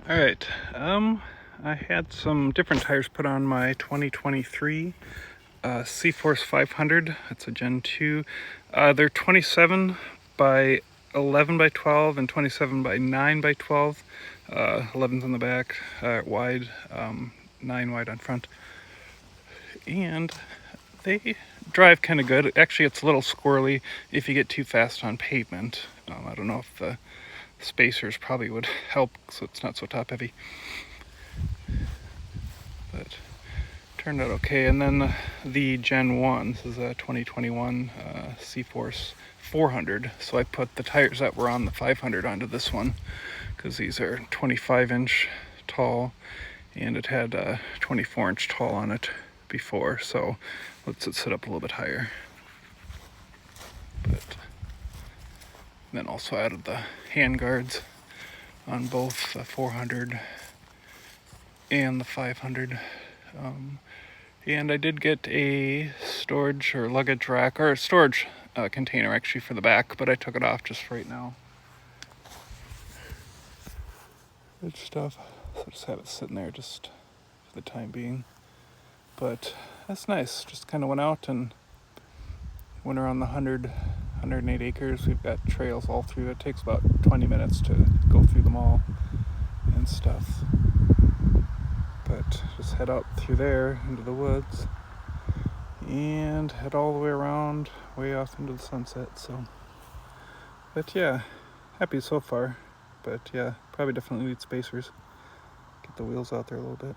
All right, I had some different tires put on my 2023 CFORCE 500. That's a Gen 2. They're 27 by 11 by 12 and 27 by 9 by 12. 11's on the back, wide, 9 wide on front. And they drive kind of good. Actually, it's a little squirrely if you get too fast on pavement. I don't know if the spacers probably would help so it's not so top heavy, but turned out okay. And then the Gen 1, this is a 2021 CFORCE 400, so I put the tires that were on the 500 onto this one because these are 25-inch tall and it had a 24-inch tall on it before, so lets it sit up a little bit higher. But then also added the hand guards on both the 400 and the 500. And I did get a storage or luggage rack, or a storage container actually for the back, but I took it off just for right now. Good stuff. So just have it sitting there just for the time being. But that's nice. Just kind of went out and went around the 108 acres. We've got trails all through. It takes about 20 minutes to go through them all and stuff. But just head out through there into the woods and head all the way around, way off into the sunset. So, but yeah, happy so far. But yeah, probably definitely need spacers. Get the wheels out there a little bit.